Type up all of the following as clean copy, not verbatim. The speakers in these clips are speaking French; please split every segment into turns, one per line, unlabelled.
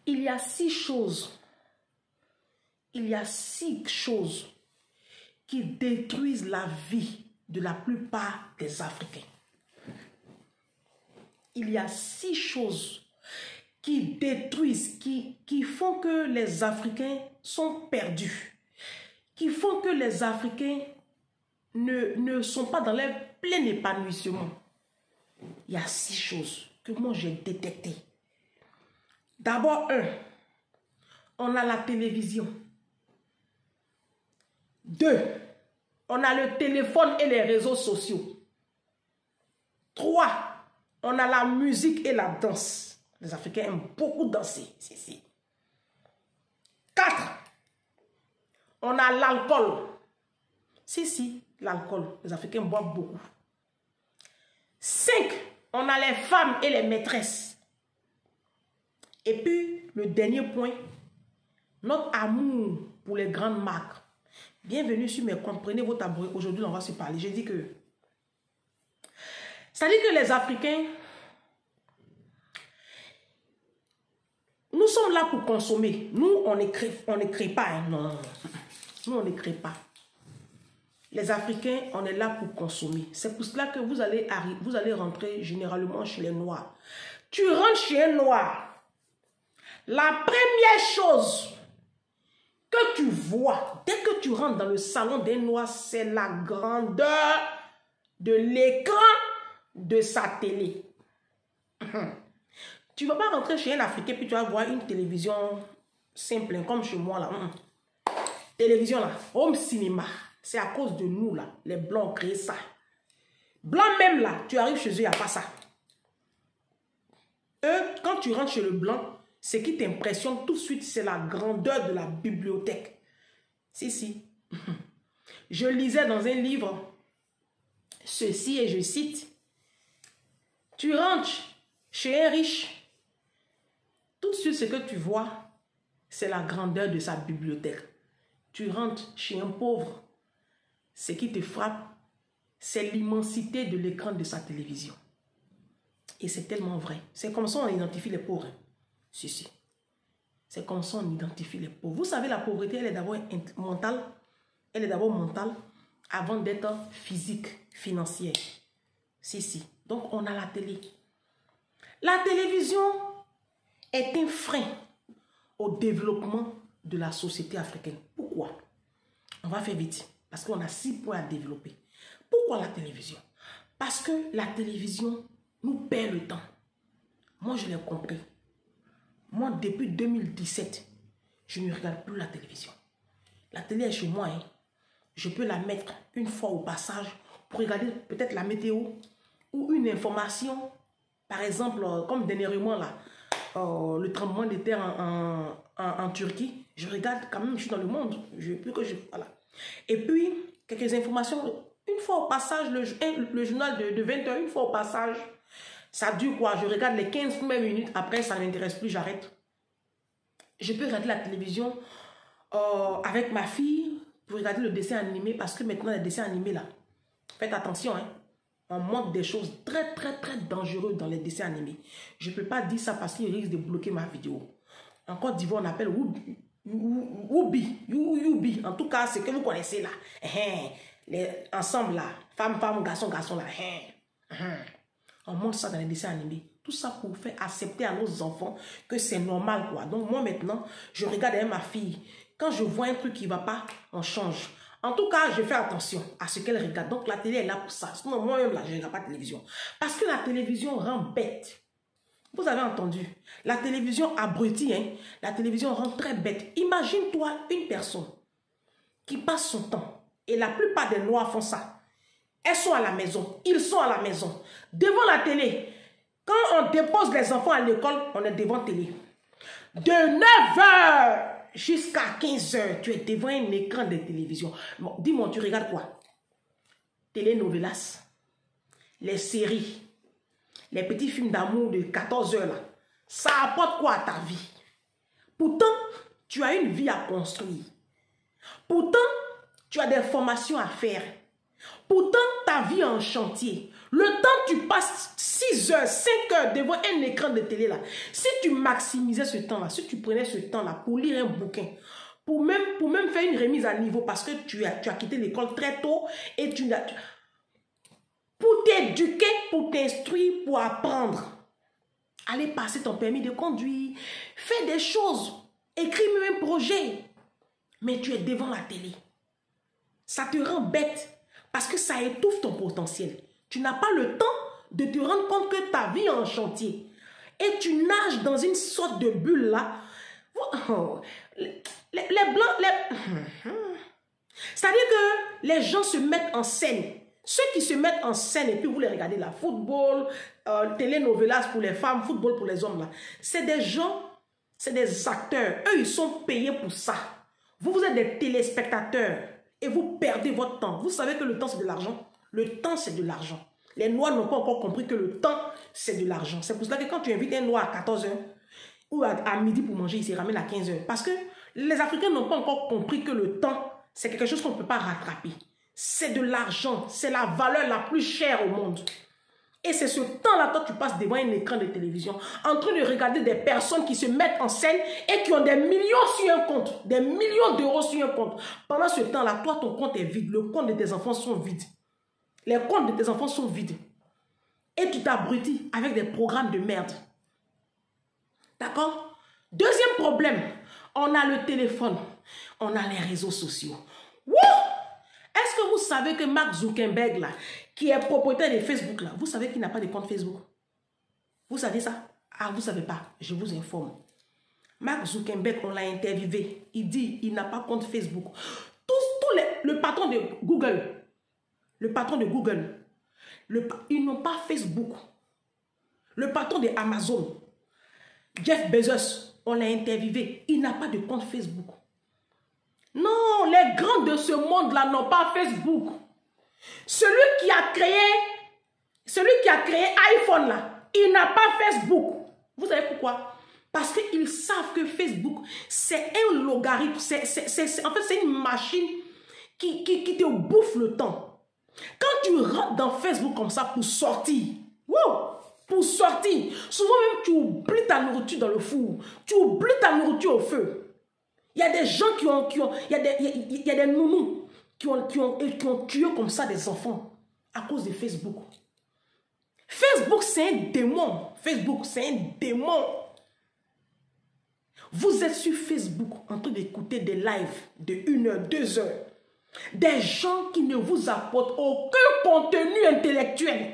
Il y a 6 choses. Il y a 6 choses qui détruisent la vie de la plupart des Africains. Il y a 6 choses qui détruisent, qui font que les Africains sont perdus, qui font que les Africains ne sont pas dans leur plein épanouissement. Il y a 6 choses que moi j'ai détectées. D'abord, 1, on a la télévision. 2, on a le téléphone et les réseaux sociaux. 3, on a la musique et la danse. Les Africains aiment beaucoup danser. 4, on a l'alcool. L'alcool. Les Africains boivent beaucoup. 5, on a les femmes et les maîtresses. Et puis, le dernier point, notre amour pour les grandes marques. Bienvenue sur mes comptes. Prenez vos tabourets. Aujourd'hui, on va se parler. J'ai dit que... C'est-à-dire que les Africains, nous sommes là pour consommer. Nous, on ne crée pas. Hein. Non. Nous, on ne crée pas. Les Africains, on est là pour consommer. C'est pour cela que vous allez rentrer généralement chez les Noirs. Tu rentres chez un Noir. La première chose que tu vois, dès que tu rentres dans le salon des Noirs, c'est la grandeur de l'écran de sa télé. Tu ne vas pas rentrer chez un Africain puis tu vas voir une télévision simple, comme chez moi là. Télévision là, home cinéma. C'est à cause de nous là, les Blancs ont créé ça. Blanc même là, tu arrives chez eux, il n'y a pas ça. Eux, quand tu rentres chez le Blanc, ce qui t'impressionne tout de suite, c'est la grandeur de la bibliothèque. Je lisais dans un livre ceci et je cite: tu rentres chez un riche, tout de suite ce que tu vois, c'est la grandeur de sa bibliothèque. Tu rentres chez un pauvre, ce qui te frappe, c'est l'immensité de l'écran de sa télévision. Et c'est tellement vrai. C'est comme ça on identifie les pauvres. C'est comme ça on identifie les pauvres. Vous savez, la pauvreté, elle est d'abord mentale. Elle est d'abord mentale avant d'être physique, financière. Donc, on a la télé. La télévision est un frein au développement de la société africaine. Pourquoi? On va faire vite. Parce qu'on a 6 points à développer. Pourquoi la télévision? Parce que la télévision nous perd le temps. Moi, je l'ai compris. Moi, depuis 2017, je ne regarde plus la télévision. La télé est chez moi. Hein. Je peux la mettre une fois au passage pour regarder peut-être la météo ou une information. Par exemple, comme dernièrement, là, le tremblement de terre en Turquie. Je regarde quand même, je suis dans le monde. Voilà. Et puis, quelques informations. Une fois au passage, le journal de 20 h, une fois au passage. Ça dure quoi? Je regarde les 15 premières minutes. Après, ça ne m'intéresse plus, j'arrête. Je peux regarder la télévision avec ma fille pour regarder le dessin animé. Parce que maintenant, les dessins animés, là, faites attention, hein. On montre des choses très, très, très dangereuses dans les dessins animés. Je ne peux pas dire ça parce qu'il risque de bloquer ma vidéo. En Côte d'Ivoire, on appelle Youbi. En tout cas, c'est que vous connaissez là. Ensemble là. Femme, garçon, là. On montre ça dans les dessins animés. Tout ça pour faire accepter à nos enfants que c'est normal, quoi. Donc, moi, maintenant, je regarde avec ma fille. Quand je vois un truc qui ne va pas, on change. En tout cas, je fais attention à ce qu'elle regarde. Donc, la télé est là pour ça. Sinon, moi-même, là, je ne regarde pas la télévision. Parce que la télévision rend bête. Vous avez entendu. La télévision abrutit, hein. La télévision rend très bête. Imagine-toi une personne qui passe son temps. Et la plupart des Noirs font ça. Elles sont à la maison. Ils sont à la maison. Devant la télé. Quand on dépose les enfants à l'école, on est devant la télé. De 9 h jusqu'à 15 h, tu es devant un écran de télévision. Bon, dis-moi, tu regardes quoi? Télénovelas, les séries, les petits films d'amour de 14 h là. Ça apporte quoi à ta vie? Pourtant, tu as une vie à construire. Pourtant, tu as des formations à faire. Pourtant, ta vie est en chantier. Le temps tu passes 6 heures, 5 heures devant un écran de télé là. Si tu maximisais ce temps-là, si tu prenais ce temps-là pour lire un bouquin, pour même faire une remise à niveau parce que tu as quitté l'école très tôt et pour t'éduquer, pour t'instruire, pour apprendre. Aller passer ton permis de conduire, fais des choses, écris même un projet. Mais tu es devant la télé. Ça te rend bête parce que ça étouffe ton potentiel. Tu n'as pas le temps de te rendre compte que ta vie est en chantier. Et tu nages dans une sorte de bulle là. Les blancs, c'est-à-dire que les gens se mettent en scène. Ceux qui se mettent en scène et puis vous les regardez là, football, telenovelas pour les femmes, football pour les hommes là, c'est des gens, c'est des acteurs. Eux, ils sont payés pour ça. Vous êtes des téléspectateurs et vous perdez votre temps. Vous savez que le temps, c'est de l'argent. Le temps, c'est de l'argent. Les Noirs n'ont pas encore compris que le temps, c'est de l'argent. C'est pour cela que quand tu invites un Noir à 14 h ou à midi pour manger, il se ramène à 15 h. Parce que les Africains n'ont pas encore compris que le temps, c'est quelque chose qu'on ne peut pas rattraper. C'est de l'argent. C'est la valeur la plus chère au monde. Et c'est ce temps-là, toi, tu passes devant un écran de télévision en train de regarder des personnes qui se mettent en scène et qui ont des millions sur un compte, des millions d'euros sur un compte. Pendant ce temps-là, toi, ton compte est vide. Le compte de tes enfants sont vides. Les comptes de tes enfants sont vides. Et tu t'abrutis avec des programmes de merde. D'accord? Deuxième problème, on a le téléphone, on a les réseaux sociaux. Wouh! Est-ce que vous savez que Mark Zuckerberg, là, qui est propriétaire de Facebook, là, vous savez qu'il n'a pas de compte Facebook? Vous savez ça? Ah, vous ne savez pas. Je vous informe. Mark Zuckerberg, on l'a interviewé. Il dit il n'a pas de compte Facebook. Le patron de Google, ils n'ont pas Facebook. Le patron de Amazon, Jeff Bezos, on l'a interviewé. Il n'a pas de compte Facebook. Non, les grands de ce monde-là n'ont pas Facebook. Celui qui a créé iPhone, là, il n'a pas Facebook. Vous savez pourquoi? Parce qu'ils savent que Facebook, c'est un logarithme. En fait, c'est une machine qui te bouffe le temps. Quand tu rentres dans Facebook comme ça pour sortir, souvent même tu oublies ta nourriture dans le four. Tu oublies ta nourriture au feu. Il y a des gens il y a des nounous qui ont tué comme ça des enfants à cause de Facebook. Facebook, c'est un démon. Facebook, c'est un démon. Vous êtes sur Facebook en train d'écouter des lives de 1 heure, 2 heures. Des gens qui ne vous apportent aucun contenu intellectuel.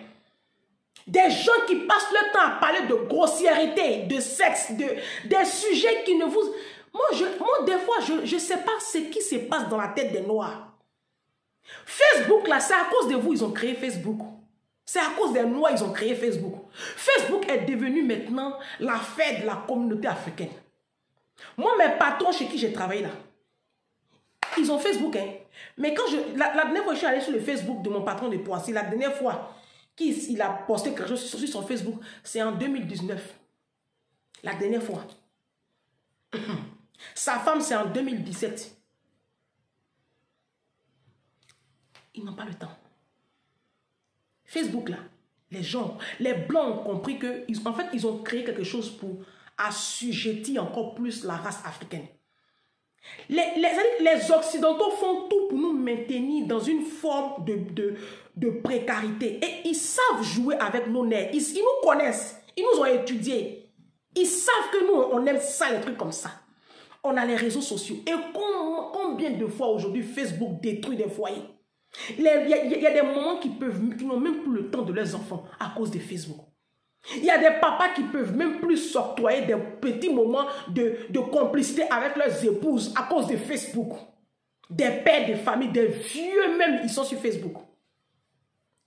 Des gens qui passent le temps à parler de grossièreté, de sexe, des sujets qui ne vous... Moi, des fois, je ne sais pas ce qui se passe dans la tête des Noirs. Facebook, là, c'est à cause de vous, ils ont créé Facebook. C'est à cause des Noirs, ils ont créé Facebook. Facebook est devenu maintenant la fête de la communauté africaine. Moi, mes patrons chez qui j'ai travaillé là, ils ont Facebook, hein. Mais quand la dernière fois que je suis allée sur le Facebook de mon patron de Poissy, la dernière fois qu'il a posté quelque chose sur son Facebook, c'est en 2019. La dernière fois. Sa femme, c'est en 2017. Ils n'ont pas le temps. Facebook, là, les gens, les Blancs ont compris que, en fait, ils ont créé quelque chose pour assujettir encore plus la race africaine. Les Occidentaux font tout pour nous maintenir dans une forme de précarité. Et ils savent jouer avec nos nerfs. Ils nous connaissent. Ils nous ont étudiés. Ils savent que nous, on aime ça, les trucs comme ça. On a les réseaux sociaux. Et combien de fois aujourd'hui Facebook détruit des foyers? Il y a des moments qui n'ont même plus le temps de leurs enfants à cause de Facebook. Il y a des papas qui peuvent même plus s'octroyer des petits moments de complicité avec leurs épouses à cause de Facebook. Des pères de famille, des vieux même, ils sont sur Facebook.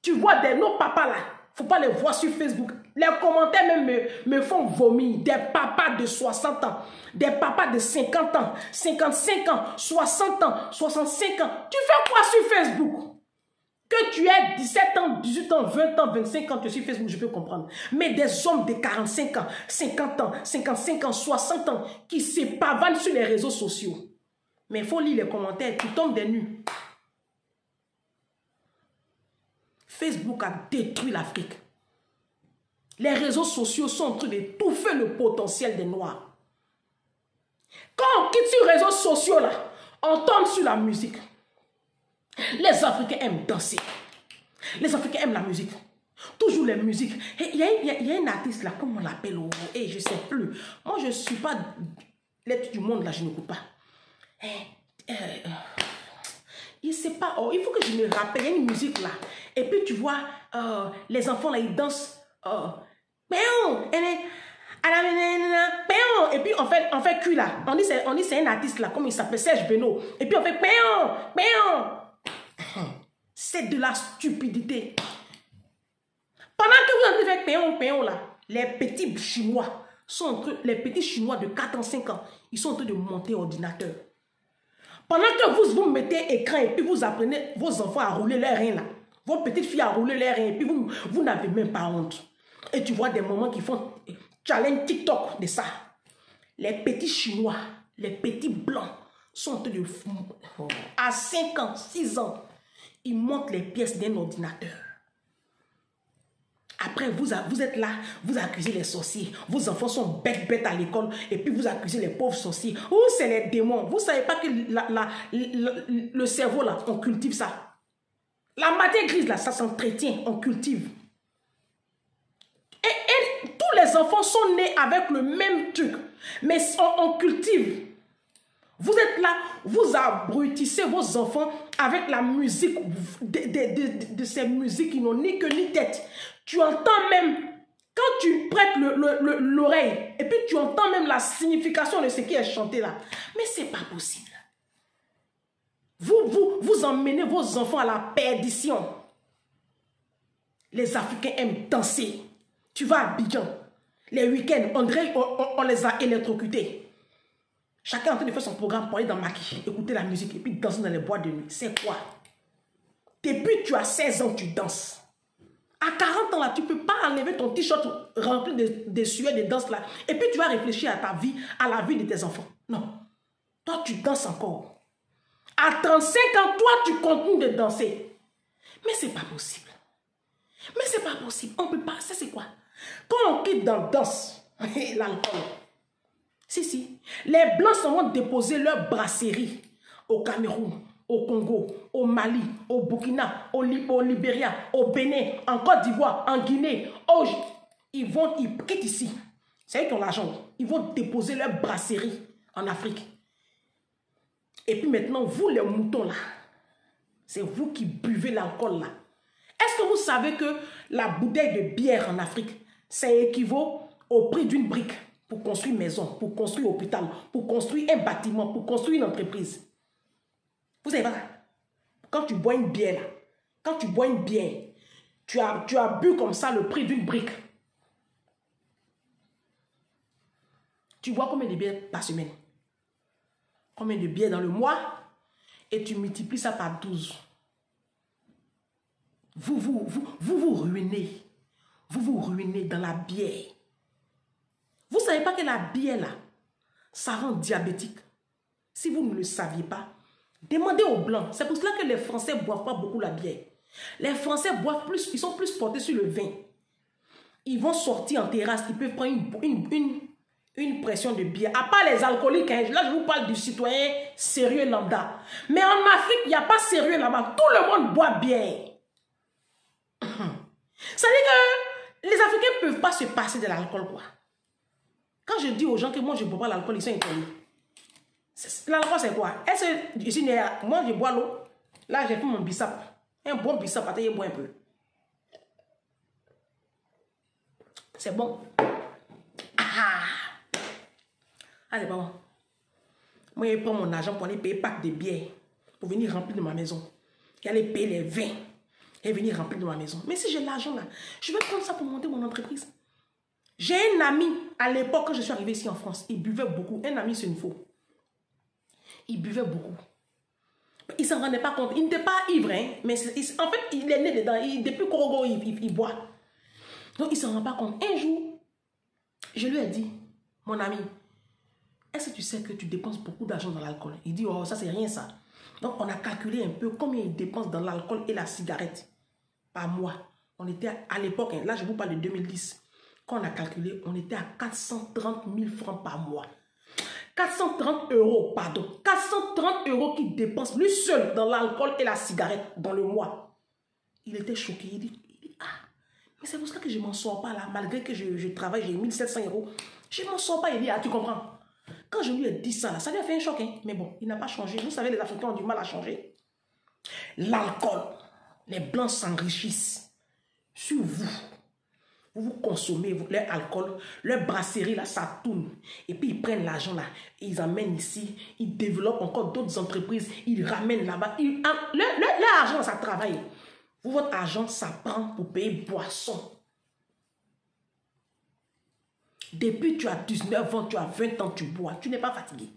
Tu vois nos papas là, il ne faut pas les voir sur Facebook. Les commentaires même me font vomir. Des papas de 60 ans, des papas de 50 ans, 55 ans, 60 ans, 65 ans. Tu fais quoi sur Facebook? Que tu aies 17 ans, 18 ans, 20 ans, 25 ans, tu es sur Facebook, je peux comprendre. Mais des hommes de 45 ans, 50 ans, 55 ans, 60 ans, qui se pavanent sur les réseaux sociaux. Mais il faut lire les commentaires, tu tombes des nues. Facebook a détruit l'Afrique. Les réseaux sociaux sont en train d'étouffer le potentiel des Noirs. Quand on quitte sur les réseaux sociaux, là, on tombe sur la musique. Les Africains aiment danser. Les Africains aiment la musique. Toujours les musiques. Il y a une artiste là, comment on l'appelle? Je ne sais plus. Moi, je ne suis pas l'être du monde là, je n'écoute pas. Je ne sais pas. Oh, il faut que je me rappelle. Il y a une musique là. Et puis tu vois, les enfants là, ils dansent. Et puis on fait cul là. On dit c'est un artiste là, comme il s'appelle Serge Beno. Et puis on fait c'est de la stupidité. Pendant que vous avez fait péon là, les petits Chinois les petits Chinois de 4 ans, 5 ans, ils sont en train de monter ordinateur. Pendant que vous mettez écran et puis vous apprenez vos enfants à rouler leurs reins là, vos petites filles à rouler leurs reins et puis vous n'avez même pas honte. Et tu vois des moments qui font challenge TikTok de ça. Les petits Chinois, les petits Blancs sont en train de... À 5 ans, 6 ans, ils montent les pièces d'un ordinateur. Après, vous êtes là, vous accusez les sorciers. Vos enfants sont bêtes à l'école et puis vous accusez les pauvres sorciers. Ou c'est les démons. Vous ne savez pas que le cerveau, là, on cultive ça. La matière grise, là, ça s'entretient, on cultive. Et tous les enfants sont nés avec le même truc. Mais on cultive. Vous êtes là, vous abrutissez vos enfants avec la musique, de ces musiques qui n'ont ni queue ni tête. Tu entends même, quand tu prêtes l'oreille, et puis tu entends même la signification de ce qui est chanté là. Mais c'est pas possible. Vous emmenez vos enfants à la perdition. Les Africains aiment danser. Tu vas à Abidjan, les week-ends, on les a électrocutés. Chacun est en train de faire son programme pour aller dans Maki, écouter la musique et puis danser dans les boîtes de nuit. C'est quoi? Depuis que tu as 16 ans, tu danses. À 40 ans, là, tu ne peux pas enlever ton t-shirt rempli de sueur, de danse là. Et puis tu vas réfléchir à ta vie, à la vie de tes enfants. Non. Toi, tu danses encore. À 35 ans, toi, tu continues de danser. Mais c'est pas possible. Mais c'est pas possible. On ne peut pas. Ça, c'est quoi? Quand on quitte dans la danse, l'alcool. Si. Les Blancs vont déposer leur brasserie au Cameroun, au Congo, au Mali, au Burkina, au Libéria, au Bénin, en Côte d'Ivoire, en Guinée. Ils quittent ici. C'est eux qui ont l'argent. Ils vont déposer leur brasserie en Afrique. Et puis maintenant, vous les moutons là, c'est vous qui buvez l'alcool là. Est-ce que vous savez que la bouteille de bière en Afrique, ça équivaut au prix d'une brique pour construire une maison, pour construire un hôpital, pour construire un bâtiment, pour construire une entreprise? Vous savez pas ça? Quand tu bois une bière, tu as bu comme ça le prix d'une brique. Tu bois combien de bières par semaine? Combien de bières dans le mois? Et tu multiplies ça par 12. Vous ruinez. Vous vous ruinez dans la bière. Vous ne savez pas que la bière, là, ça rend diabétique. Si vous ne le saviez pas, demandez aux Blancs. C'est pour cela que les Français ne boivent pas beaucoup la bière. Les Français boivent plus, ils sont plus portés sur le vin. Ils vont sortir en terrasse, ils peuvent prendre une pression de bière. À part les alcooliques, hein, là je vous parle du citoyen sérieux lambda. Mais en Afrique, il n'y a pas sérieux là-bas. Tout le monde boit bière. Ça veut dire que les Africains ne peuvent pas se passer de l'alcool, quoi. Quand je dis aux gens que moi je ne bois pas l'alcool, ils sont étonnés. L'alcool c'est quoi? Moi je bois l'eau. Là j'ai fait mon bissap. Un bon bissap, attends, je bois un peu. C'est bon. Ah c'est pas bon. Moi je prends mon argent pour aller payer pack de bière. Pour venir remplir de ma maison. Et aller payer les vins. Et venir remplir de ma maison. Mais si j'ai l'argent là, je vais prendre ça pour monter mon entreprise. J'ai un ami, à l'époque, quand je suis arrivée ici en France, il buvait beaucoup. Un ami, c'est une faux. Il buvait beaucoup. Il ne s'en rendait pas compte. Il n'était pas ivre, hein, mais en fait, il est né dedans. Depuis Korogo, il boit. Donc, il ne s'en rend pas compte. Un jour, je lui ai dit, mon ami, est-ce que tu sais que tu dépenses beaucoup d'argent dans l'alcool? Il dit, oh, ça, c'est rien, ça. Donc, on a calculé un peu combien il dépense dans l'alcool et la cigarette par mois. On était à l'époque, hein, là je vous parle de 2010. Quand on a calculé, on était à 430 000 francs par mois. 430 €, pardon. 430 € qu'il dépense lui seul dans l'alcool et la cigarette dans le mois. Il était choqué. Il dit, ah, mais c'est pour ça que je ne m'en sors pas là. Malgré que je travaille, j'ai 1700 €. Je ne m'en sors pas. Il dit, ah, tu comprends. Quand je lui ai dit ça, ça lui a fait un choc. Hein? Mais bon, il n'a pas changé. Vous savez, les Africains ont du mal à changer. L'alcool, les Blancs s'enrichissent sur vous. Vous consommez l'alcool, leur brasserie, là, ça tourne. Et puis, ils prennent l'argent, là, ils amènent ici, ils développent encore d'autres entreprises, ils ramènent là-bas. Leur argent, ça travaille. Vous, votre argent, ça prend pour payer boisson. Depuis tu as 19 ans, tu as 20 ans, tu bois, tu n'es pas fatigué.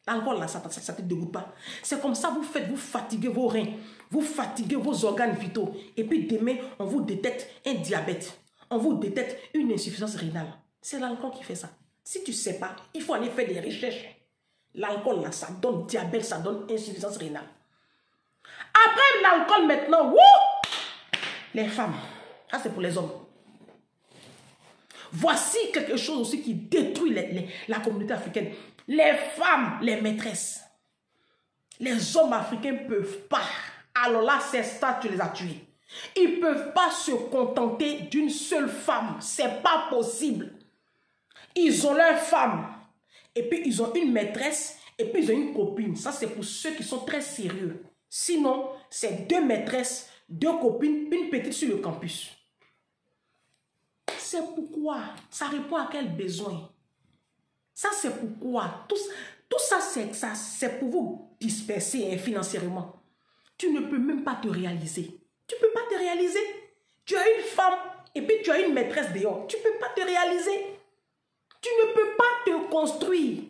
L'alcool, là, ça ne te dégoûte pas. C'est comme ça, vous fatiguez vos reins, vous fatiguez vos organes vitaux. Et puis, demain, on vous détecte un diabète. On vous détecte une insuffisance rénale. C'est l'alcool qui fait ça. Si tu ne sais pas, il faut aller faire des recherches. L'alcool, là, ça donne diabète, ça donne insuffisance rénale. Après l'alcool, maintenant, les femmes. Ça, c'est pour les hommes. Voici quelque chose aussi qui détruit la communauté africaine. Les femmes, les maîtresses. Les hommes africains ne peuvent pas. Alors là, c'est ça, tu les as tués. Ils ne peuvent pas se contenter d'une seule femme. Ce n'est pas possible. Ils ont leur femme. Et puis, ils ont une maîtresse. Et puis, ils ont une copine. Ça, c'est pour ceux qui sont très sérieux. Sinon, c'est 2 maîtresses, 2 copines, une petite sur le campus. C'est pourquoi. Ça répond à quel besoin? Ça, c'est pourquoi. Tout ça, c'est pour vous disperser financièrement. Tu ne peux même pas te réaliser. Tu ne peux pas te réaliser. Tu as une femme et puis tu as une maîtresse dehors. Tu ne peux pas te réaliser. Tu ne peux pas te construire.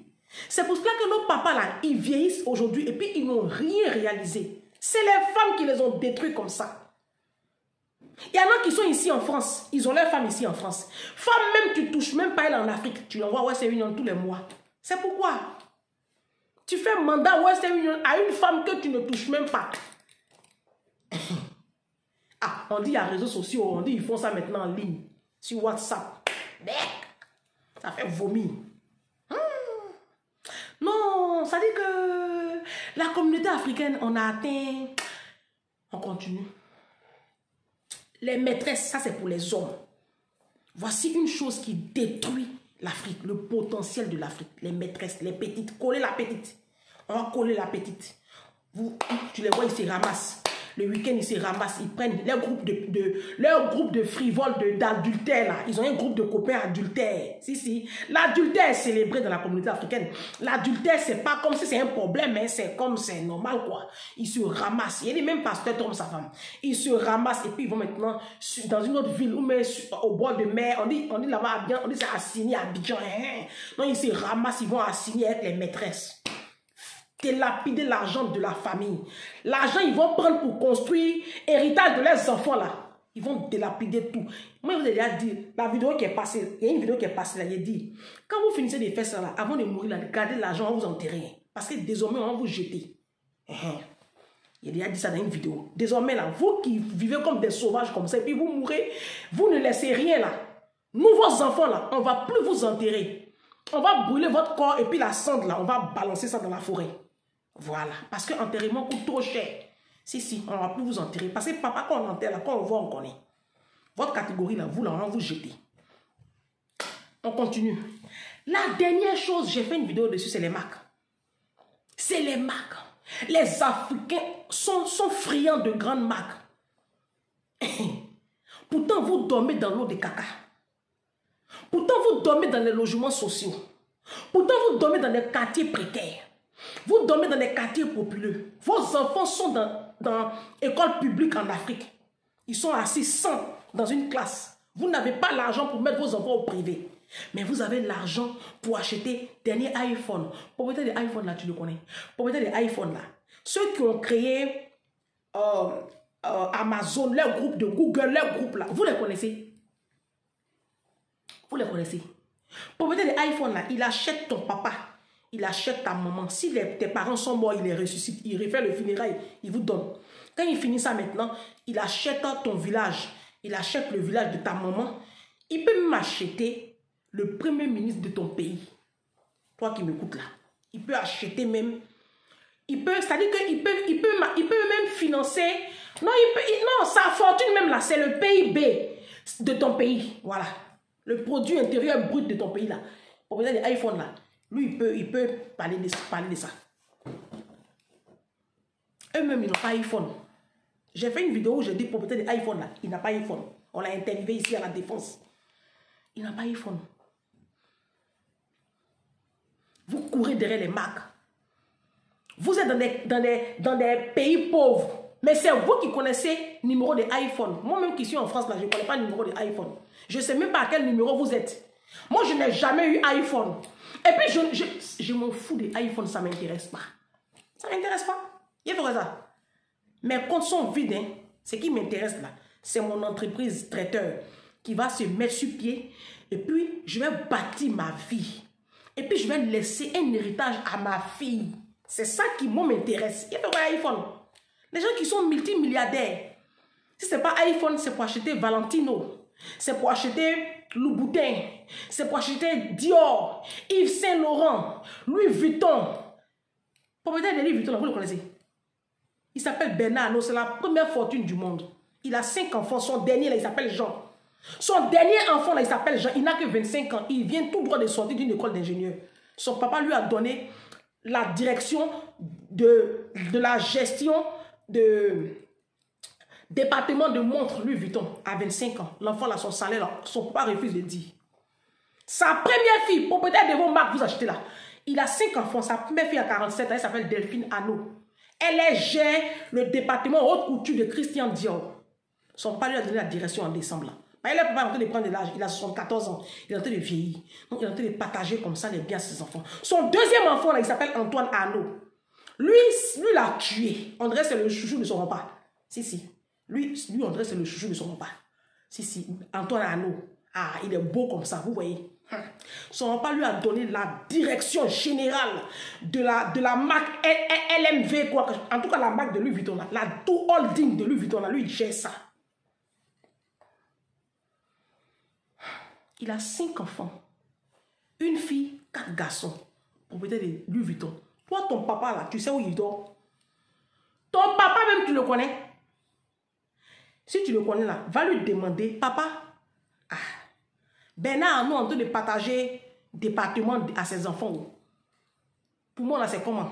C'est pour cela que nos papas, là, ils vieillissent aujourd'hui et puis ils n'ont rien réalisé. C'est les femmes qui les ont détruits comme ça. Il y en a qui sont ici en France. Ils ont leurs femmes ici en France. Femme, même tu ne touches même pas elle en Afrique. Tu l'envoies à Western Union tous les mois. C'est pourquoi tu fais mandat Western Union à une femme que tu ne touches même pas. Ah, on dit il y a réseaux sociaux, on dit ils font ça maintenant en ligne, sur WhatsApp. Ça fait vomir. Non, ça dit que la communauté africaine, on a atteint. On continue. Les maîtresses, ça c'est pour les hommes. Voici une chose qui détruit l'Afrique, le potentiel de l'Afrique. Les maîtresses, les petites. Coller la petite. On va coller la petite. Tu les vois, ils se ramassent. Le week-end, ils se ramassent, ils prennent leur groupe de frivoles, d'adultères, là. Ils ont un groupe de copains adultères. Si. L'adultère est célébré dans la communauté africaine. L'adultère, c'est pas comme si c'est un problème, hein. C'est comme c'est normal, quoi. Ils se ramassent. Il y a des mêmes pasteurs trompe sa femme. Ils se ramassent et puis ils vont maintenant dans une autre ville ou même au bord de mer. On dit là-bas, on dit c'est assigné à Abidjan. Hein. Non, ils se ramassent, ils vont assigner avec les maîtresses. Délapider l'argent de la famille. L'argent, ils vont prendre pour construire héritage de leurs enfants là. Ils vont délapider tout. Moi, je vous ai déjà dit, la vidéo qui est passée, il y a une vidéo qui est passée là, il dit, quand vous finissez de faire ça là, avant de mourir, là, gardez l'argent, on va vous enterrer. Parce que désormais, on va vous jeter. Il a déjà dit ça dans une vidéo. Désormais là, vous qui vivez comme des sauvages comme ça, et puis vous mourrez, vous ne laissez rien là. Nous, vos enfants là, on ne va plus vous enterrer. On va brûler votre corps et puis la cendre là, on va balancer ça dans la forêt. Voilà, parce que l'enterrement coûte trop cher. Si, on ne va plus vous enterrer. Parce que papa, quand on enterre, là, quand on voit, on connaît. Votre catégorie, là, vous, là, on va vous jeter. On continue. La dernière chose, j'ai fait une vidéo dessus, c'est les marques. C'est les marques. Les Africains sont friands de grandes marques. Pourtant, vous dormez dans l'eau de caca. Pourtant, vous dormez dans les logements sociaux. Pourtant, vous dormez dans les quartiers précaires. Vous dormez dans les quartiers populeux. Vos enfants sont dans l'école publique en Afrique. Ils sont assis 100 dans une classe. Vous n'avez pas l'argent pour mettre vos enfants au privé. Mais vous avez l'argent pour acheter dernier iPhone. Propriétaire de iPhone là, tu le connais. Propriétaire de iPhone là. Ceux qui ont créé Amazon, leur groupe de Google, leur groupe là. Vous les connaissez? Vous les connaissez? Propriétaire de iPhone là, il achète ton papa. il achète ta maman. Si tes parents sont morts, il les ressuscite. Il refait le funérail, il vous donne. Quand il finit ça maintenant, il achète ton village. Il achète le village de ta maman. Il peut même acheter le premier ministre de ton pays. Toi qui m'écoutes là. Il peut acheter même. C'est-à-dire qu'il peut même financer. Non, sa fortune même là, c'est le PIB de ton pays. Voilà. Le produit intérieur brut de ton pays là. Propriétaire des iPhones là. Lui, il peut parler de ça. Eux-mêmes, ils n'ont pas iPhone. J'ai fait une vidéo où j'ai dit propriétaire des iPhone là. Il n'a pas iPhone. On l'a interviewé ici à la Défense. Il n'a pas iPhone. Vous courez derrière les marques. Vous êtes dans des pays pauvres. Mais c'est vous qui connaissez le numéro de iPhone. Moi-même qui suis en France, là, je ne connais pas le numéro de iPhone. Je ne sais même pas à quel numéro vous êtes. Moi, je n'ai jamais eu iPhone. Et puis, je m'en fous des iPhones, ça ne m'intéresse pas. Ça ne m'intéresse pas. Il faut ça. Mes comptes sont vides. Hein. Ce qui m'intéresse là, c'est mon entreprise traiteur qui va se mettre sur pied. Et puis, je vais bâtir ma vie. Et puis, je vais laisser un héritage à ma fille. C'est ça qui m'intéresse. Il faut un iPhone. Les gens qui sont multimilliardaires, si ce n'est pas iPhone, c'est pour acheter Valentino. C'est pour acheter Louboutin. C'est pour acheter Dior, Yves Saint Laurent, Louis Vuitton. Propriétaire de Louis Vuitton, vous le connaissez? Il s'appelle Bernard Arnault, c'est la première fortune du monde. Il a 5 enfants, son dernier là, il s'appelle Jean. Son dernier enfant là, il s'appelle Jean, il n'a que 25 ans. Il vient tout droit de sortir d'une école d'ingénieur. Son papa lui a donné la direction de la gestion de département de montre Louis Vuitton à 25 ans. L'enfant là, son salaire là, son papa refuse de dire. Sa première fille, propriétaire de vos marques, vous achetez là. Il a 5 enfants, sa première fille a 47 ans, elle s'appelle Delphine Arnault. Elle gère le département haute couture de Christian Dior. Son papa lui a donné la direction en décembre là. Mais il est en train de prendre de l'âge, il a 74 ans, il est en train de vieillir. Donc il est en train de partager comme ça les biens à ses enfants. Son deuxième enfant là, il s'appelle Antoine Arnault. Lui l'a tué. On dirait que c'est le chouchou de son repas. Si. Lui, on dirait que c'est le chouchou de son repas. Si. Antoine Arnault. Ah, il est beau comme ça, vous voyez. Son papa lui a donné la direction générale de la marque LMV, quoi. En tout cas, la marque de Louis Vuitton, là, la tout holding de Louis Vuitton, là, lui, il gère ça. Il a 5 enfants. Une fille, 4 garçons. Propriétaire de Louis Vuitton. Toi, ton papa, là, tu sais où il dort? Ton papa, même, tu le connais? Si tu le connais, là, va lui demander, papa, Bernard Arnault en train de partager département à ses enfants. Pour moi, là, c'est comment?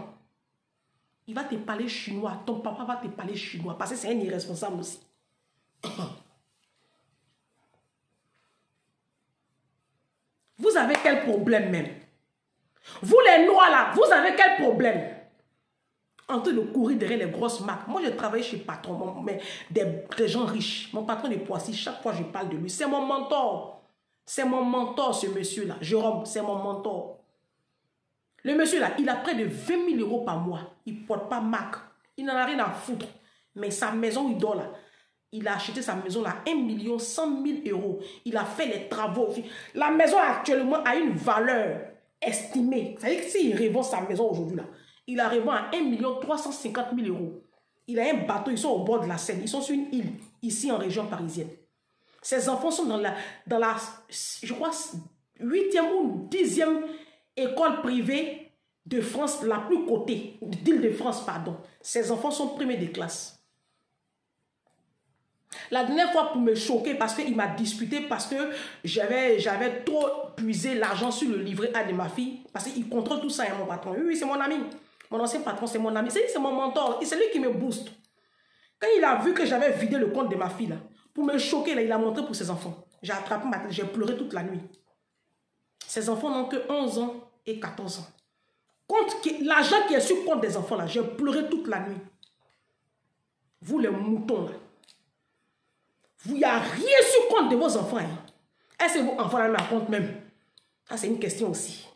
Il va te parler chinois. Ton papa va te parler chinois. Parce que c'est un irresponsable aussi. Vous avez quel problème même? Vous les noirs là, vous avez quel problème? En train de courir derrière les grosses marques. Moi, je travaille chez patron, mais des gens riches. Mon patron de Poissy, chaque fois je parle de lui. C'est mon mentor. C'est mon mentor, ce monsieur-là. Jérôme, c'est mon mentor. Le monsieur là, il a près de 20 000 euros par mois. Il ne porte pas marque. Il n'en a rien à foutre. Mais sa maison où il dort là, il a acheté sa maison là 1 100 000 euros. Il a fait les travaux. La maison actuellement a une valeur estimée. C'est-à-dire que s'il revend sa maison aujourd'hui là, il la revend à 1 350 000 euros. Il a un bateau, ils sont au bord de la Seine. Ils sont sur une île, ici en région parisienne. Ses enfants sont dans la je crois, 8e ou 10e école privée de France, la plus cotée, d'Île-de-France, pardon. Ses enfants sont premiers de classe. La dernière fois, pour me choquer, parce qu'il m'a disputé, parce que j'avais trop puisé l'argent sur le livret A de ma fille, parce qu'il contrôle tout ça, hein, mon patron. Oui, c'est mon ami. Mon ancien patron, c'est mon ami. C'est mon mentor. C'est lui qui me booste. Quand il a vu que j'avais vidé le compte de ma fille, là, pour me choquer, là, il a montré pour ses enfants. J'ai attrapé ma tête, j'ai pleuré toute la nuit. Ses enfants n'ont que 11 ans et 14 ans. L'argent qui est sur le compte des enfants, là, j'ai pleuré toute la nuit. Vous, les moutons, là. Il n'y a rien sur le compte de vos enfants. Hein. Est-ce que vos enfants ont un compte même? Ça, c'est une question aussi.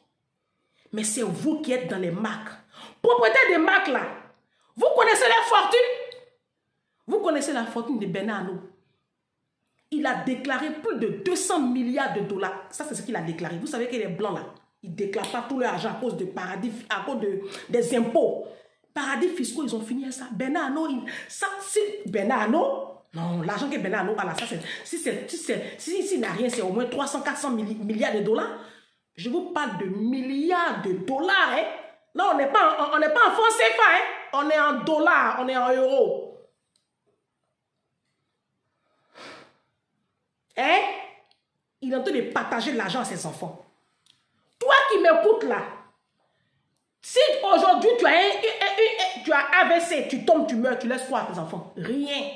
Mais c'est vous qui êtes dans les marques. Propriétaire des marques, là. Vous connaissez la fortune? Vous connaissez la fortune de Bernard Arnault? Il a déclaré plus de 200 milliards de dollars. Ça, c'est ce qu'il a déclaré. Vous savez qu'il est blanc, là. Ils ne déclarent pas tout leur argent à cause de paradis, à cause des impôts. Paradis fiscaux, ils ont fini ça. Bernard Arnault, ça, c'est Bernard Arnault. Non, l'argent que Bernard Arnault a là, ça, s'il n'a rien, c'est au moins 300-400 milliards de dollars. Je vous parle de milliards de dollars. Hein. Là, on n'est pas en francs CFA. Hein. On est en dollars, on est en euros. Hein? Il est en train de partager de l'argent à ses enfants. Toi qui m'écoutes là, si aujourd'hui tu as AVC, tu tombes, tu meurs, tu laisses quoi à tes enfants? Rien.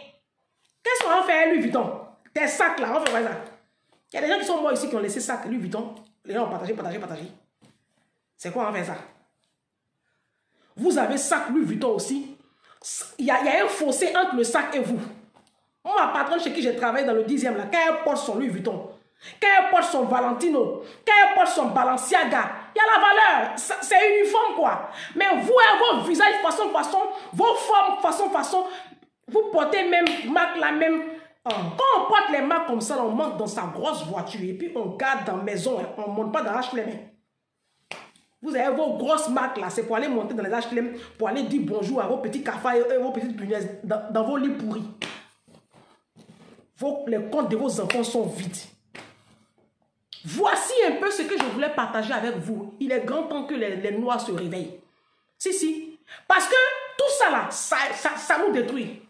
Qu'est-ce qu'on va faire Louis Vuitton? Tes sacs là, on fait quoi ça? Il y a des gens qui sont morts ici qui ont laissé sacs Louis Vuitton. Les gens ont partagé. C'est quoi on va faire ça? Vous avez sac Louis Vuitton aussi. Il y a un fossé entre le sac et vous. Moi, ma patronne chez qui j'ai travaillé dans le 10e là, quand elle porte son Louis Vuitton, quand elle porte son Valentino, quand elle porte son Balenciaga, il y a la valeur. C'est uniforme quoi. Mais vous, vos visages façon, vos formes façon, vous portez même marque la même. Quand on porte les marques comme ça, on monte dans sa grosse voiture et puis on garde dans la maison, on ne monte pas dans HLM. Vous avez vos grosses marques là, c'est pour aller monter dans les HLM, pour aller dire bonjour à vos petits cafards et vos petites punaises dans vos lits pourris. Les comptes de vos enfants sont vides. Voici un peu ce que je voulais partager avec vous. Il est grand temps que les Noirs se réveillent. Si. Parce que tout ça là, ça nous détruit.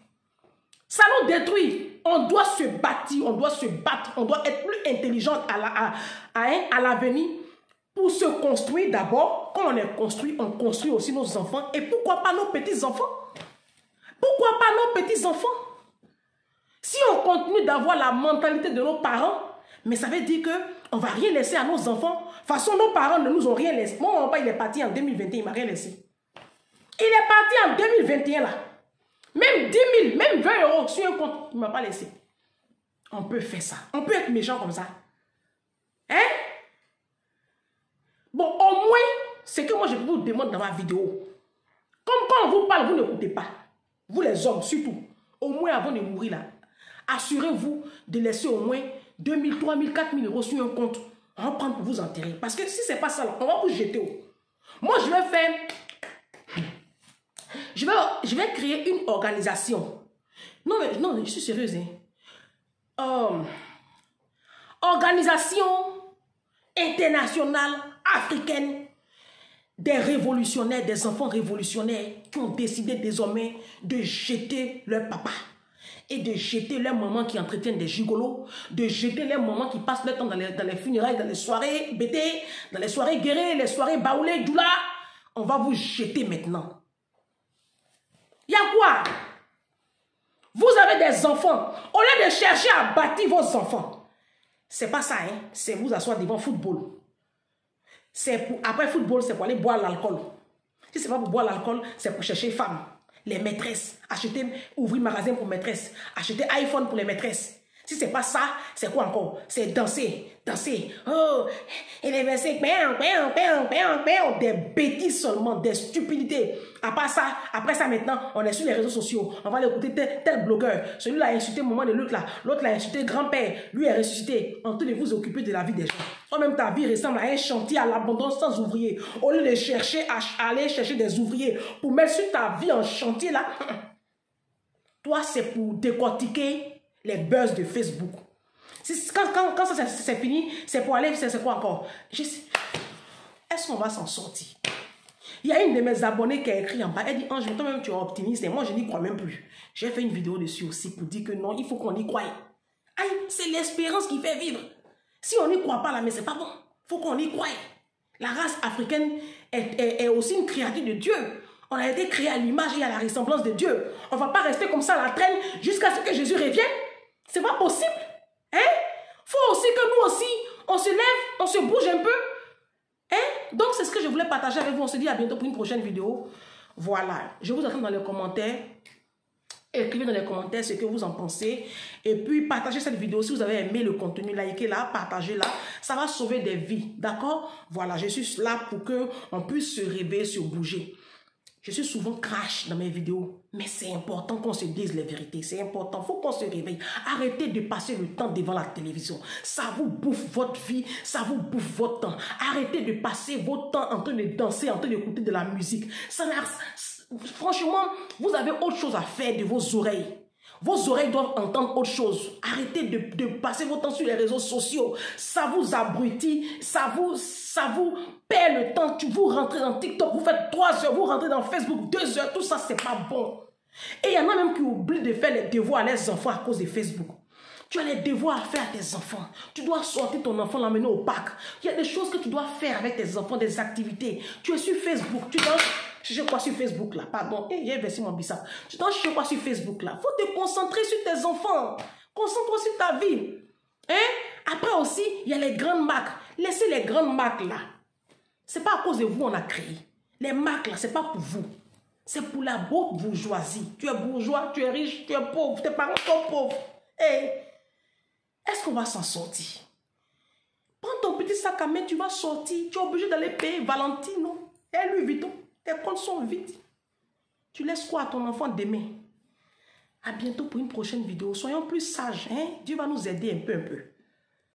Ça nous détruit. On doit se bâtir, on doit se battre, on doit être plus intelligent à l'avenir pour se construire d'abord. Quand on est construit, on construit aussi nos enfants. Et pourquoi pas nos petits-enfants? Pourquoi pas nos petits-enfants? Si on continue d'avoir la mentalité de nos parents, mais ça veut dire qu'on ne va rien laisser à nos enfants. De toute façon, nos parents ne nous ont rien laissé. Mon papa, il est parti en 2021, il ne m'a rien laissé. Il est parti en 2021 là. Même 10 000, même 20 euros sur un compte, il ne m'a pas laissé. On peut faire ça. On peut être méchant comme ça. Hein? Bon, au moins, c'est que moi je vous demande dans ma vidéo. Comme quand on vous parle, vous n'écoutez pas. Vous les hommes, surtout. Au moins avant de mourir là. Assurez-vous de laisser au moins 2 000, 3 000, 4 000 euros sur un compte. On va prendre pour vous enterrer. Parce que si ce n'est pas ça, là, on va vous jeter. Moi, je vais faire... Je vais créer une organisation. Non, je suis sérieuse. Hein. Organisation internationale africaine des révolutionnaires, des enfants révolutionnaires qui ont décidé désormais de jeter leur papa. Et de jeter leurs mamans qui entretiennent des gigolos, de jeter leurs mamans qui passent leur temps dans les funérailles, dans les soirées bêtées, dans les soirées guérées, les soirées baoulées, doula. On va vous jeter maintenant. Il y a quoi? Vous avez des enfants. Au lieu de chercher à bâtir vos enfants, c'est pas ça, hein? C'est vous asseoir devant football. Après football, c'est pour aller boire l'alcool. Si c'est pas pour boire l'alcool, c'est pour chercher femmes. Les maîtresses, ouvrir magasin pour maîtresses, acheter iPhone pour les maîtresses. Si c'est pas ça, c'est quoi encore? C'est danser. Oh, et les versets, des bêtises seulement, des stupidités. Après ça maintenant, on est sur les réseaux sociaux. On va aller écouter tel blogueur. Celui-là a insulté maman de l'autre là. L'autre l'a insulté grand-père. Lui est ressuscité. En train de vous occuper de la vie des gens. Toi-même, ta vie ressemble à un chantier à l'abandon sans ouvriers. Au lieu de chercher à aller chercher des ouvriers pour mettre sur ta vie en chantier là, toi, c'est pour décortiquer les buzz de Facebook. Quand ça c'est fini, c'est pour aller, c'est quoi encore? Est-ce qu'on va s'en sortir? Il y a une de mes abonnées qui a écrit en bas, elle dit, Ange, toi-même tu es optimiste et moi je n'y crois même plus. J'ai fait une vidéo dessus aussi pour dire que non, il faut qu'on y croie. Aïe, c'est l'espérance qui fait vivre. Si on n'y croit pas là, mais c'est pas bon. Il faut qu'on y croie. La race africaine est aussi une créature de Dieu. On a été créé à l'image et à la ressemblance de Dieu. On ne va pas rester comme ça à la traîne jusqu'à ce que Jésus revienne. C'est pas possible. Hein? Faut aussi que nous aussi, on se lève, on se bouge un peu. Hein? Donc, c'est ce que je voulais partager avec vous. On se dit à bientôt pour une prochaine vidéo. Voilà. Je vous attends dans les commentaires. Écrivez dans les commentaires ce que vous en pensez. Et puis, partagez cette vidéo. Si vous avez aimé le contenu, likez-la, partagez-la. Ça va sauver des vies. D'accord? Voilà. Je suis là pour qu'on puisse se réveiller, se bouger. Je suis souvent crash dans mes vidéos, mais c'est important qu'on se dise les vérités. C'est important, il faut qu'on se réveille. Arrêtez de passer le temps devant la télévision. Ça vous bouffe votre vie, ça vous bouffe votre temps. Arrêtez de passer votre temps en train de danser, en train d'écouter de la musique. Franchement, vous avez autre chose à faire de vos oreilles. Vos oreilles doivent entendre autre chose. Arrêtez de passer votre temps sur les réseaux sociaux. Ça vous abrutit, ça vous perd le temps. Vous rentrez dans TikTok, vous faites 3 heures, vous rentrez dans Facebook 2 heures. Tout ça, c'est pas bon. Et il y en a même qui oublient de faire les devoirs à leurs enfants à cause de Facebook. Tu as les devoirs à faire à tes enfants. Tu dois sortir ton enfant, l'emmener au parc. Il y a des choses que tu dois faire avec tes enfants, des activités. Tu es sur Facebook, tu dois chercher quoi sur Facebook là? Pardon, j'ai inversé mon bissap. Tu dois chercher quoi sur Facebook là? Il faut te concentrer sur tes enfants. Concentre-toi sur ta vie. Hein? Après aussi, il y a les grandes marques. Laissez les grandes marques là. Ce n'est pas à cause de vous qu'on a créé. Les marques là, ce n'est pas pour vous. C'est pour la haute bourgeoisie. Tu es bourgeois, tu es riche, tu es pauvre, tes parents sont pauvres. Hey, est-ce qu'on va s'en sortir? Prends ton petit sac à main, tu vas sortir. Tu es obligé d'aller payer Valentino et Louis Vuitton. Tes comptes sont vides. Tu laisses quoi à ton enfant demain? À bientôt pour une prochaine vidéo. Soyons plus sages. Hein? Dieu va nous aider un peu.